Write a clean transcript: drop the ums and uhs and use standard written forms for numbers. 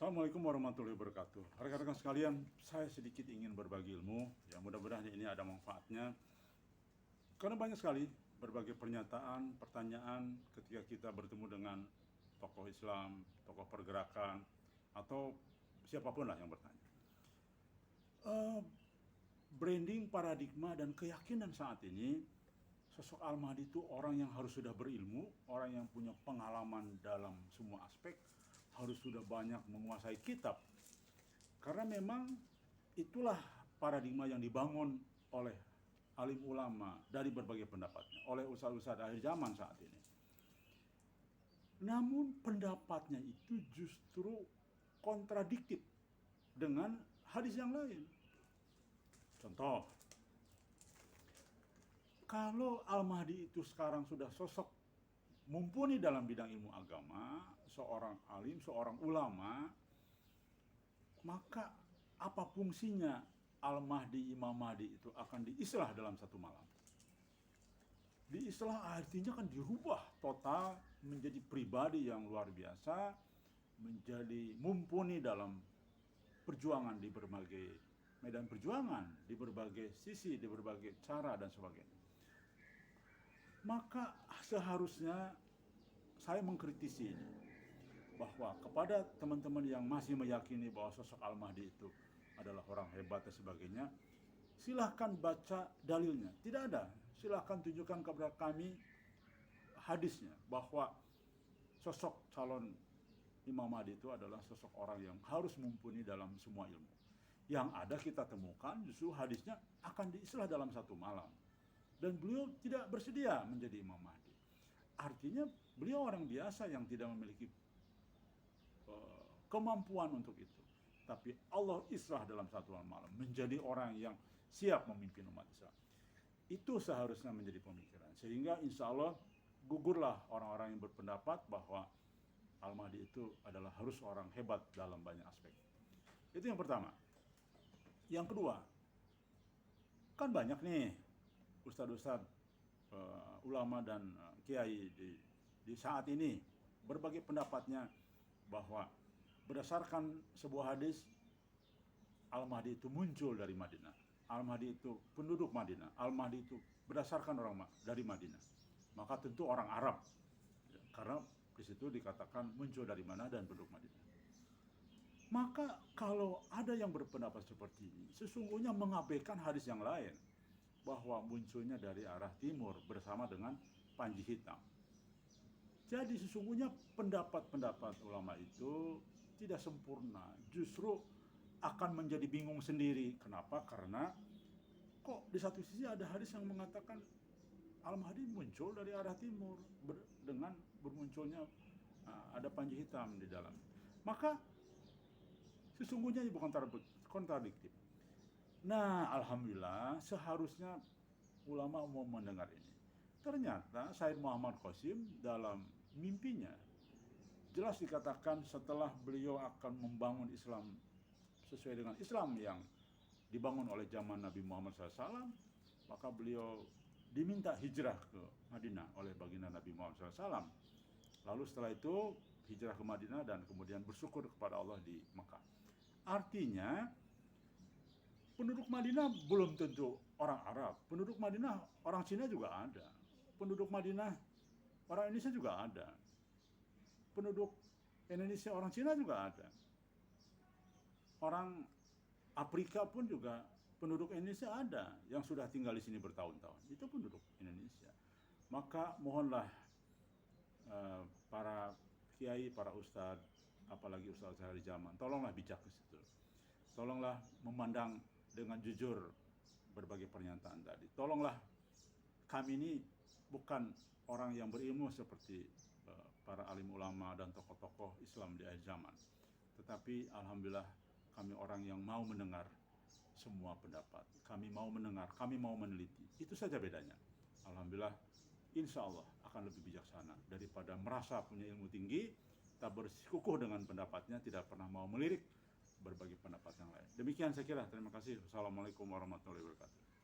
Assalamualaikum warahmatullahi wabarakatuh. Rekan-rekan sekalian, saya sedikit ingin berbagi ilmu. Ya, mudah-mudahan ini ada manfaatnya. Karena banyak sekali berbagai pernyataan, pertanyaan ketika kita bertemu dengan tokoh Islam, tokoh pergerakan, atau siapapun lah yang bertanya. Branding, paradigma, dan keyakinan saat ini, sosok Al-Mahdi itu orang yang harus sudah berilmu, orang yang punya pengalaman dalam semua aspek, harus sudah banyak menguasai kitab. Karena memang itulah paradigma yang dibangun oleh alim ulama dari berbagai pendapatnya, oleh ustadz-ustadz akhir zaman saat ini. Namun pendapatnya itu justru kontradiktif dengan hadis yang lain. Contoh, kalau Al-Mahdi itu sekarang sudah sosok mumpuni dalam bidang ilmu agama, seorang alim, seorang ulama, maka apa fungsinya Al-Mahdi, Imam Mahdi itu akan diislah dalam satu malam? Diislah artinya kan dirubah total menjadi pribadi yang luar biasa, menjadi mumpuni dalam perjuangan di berbagai medan perjuangan, di berbagai sisi, di berbagai cara dan sebagainya. Maka seharusnya saya mengkritisi ini, bahwa kepada teman-teman yang masih meyakini bahwa sosok Al-Mahdi itu adalah orang hebat dan sebagainya, silahkan baca dalilnya. Tidak ada, silahkan tunjukkan kepada kami hadisnya bahwa sosok calon Imam Mahdi itu adalah sosok orang yang harus mumpuni dalam semua ilmu. Yang ada kita temukan justru hadisnya akan diislah dalam satu malam, dan beliau tidak bersedia menjadi Imam Mahdi. Artinya beliau orang biasa yang tidak memiliki kemampuan untuk itu. Tapi Allah islah dalam satu malam menjadi orang yang siap memimpin umat Islam. Itu seharusnya menjadi pemikiran. Sehingga insya Allah gugurlah orang-orang yang berpendapat bahwa Al-Mahdi itu adalah harus orang hebat dalam banyak aspek. Itu yang pertama. Yang kedua, kan banyak nih ustadz-ustadz, ulama dan kiai di saat ini berbagai pendapatnya bahwa berdasarkan sebuah hadis Al-Mahdi itu muncul dari Madinah, Al-Mahdi itu penduduk Madinah, Al-Mahdi itu berdasarkan orang dari Madinah, maka tentu orang Arab, karena di situ dikatakan muncul dari mana dan penduduk Madinah. Maka kalau ada yang berpendapat seperti ini, sesungguhnya mengabaikan hadis yang lain bahwa munculnya dari arah timur bersama dengan panji hitam. Jadi sesungguhnya pendapat-pendapat ulama itu tidak sempurna, justru akan menjadi bingung sendiri. Kenapa? Karena kok di satu sisi ada hadis yang mengatakan Al-Mahdi muncul dari arah timur dengan bermunculnya ada panji hitam di dalam. Maka sesungguhnya bukan kontradiktif. Nah, alhamdulillah seharusnya ulama mau mendengar ini. Ternyata Said Muhammad Qasim dalam mimpinya jelas dikatakan setelah beliau akan membangun Islam sesuai dengan Islam yang dibangun oleh zaman Nabi Muhammad SAW, maka beliau diminta hijrah ke Madinah oleh baginda Nabi Muhammad SAW. Lalu setelah itu hijrah ke Madinah dan kemudian bersyukur kepada Allah di Mekah. Artinya penduduk Madinah belum tentu orang Arab. Penduduk Madinah orang Cina juga ada. Penduduk Madinah orang Indonesia juga ada. Penduduk Indonesia orang Cina juga ada. Orang Afrika pun juga penduduk Indonesia ada yang sudah tinggal di sini bertahun-tahun. Itu penduduk Indonesia. Maka mohonlah para kiai, para ustadz, apalagi ustadz hari zaman, tolonglah bijak ke situ. Tolonglah memandang dengan jujur berbagai pernyataan tadi. Tolonglah, kami ini bukan orang yang berilmu seperti para alim ulama dan tokoh-tokoh Islam di akhir zaman. Tetapi alhamdulillah kami orang yang mau mendengar semua pendapat. Kami mau mendengar, kami mau meneliti. Itu saja bedanya. Alhamdulillah, insya Allah akan lebih bijaksana daripada merasa punya ilmu tinggi, tak bersikukuh dengan pendapatnya, tidak pernah mau melirik berbagai pendapat yang lain. Demikian saya kira. Terima kasih. Wassalamualaikum warahmatullahi wabarakatuh.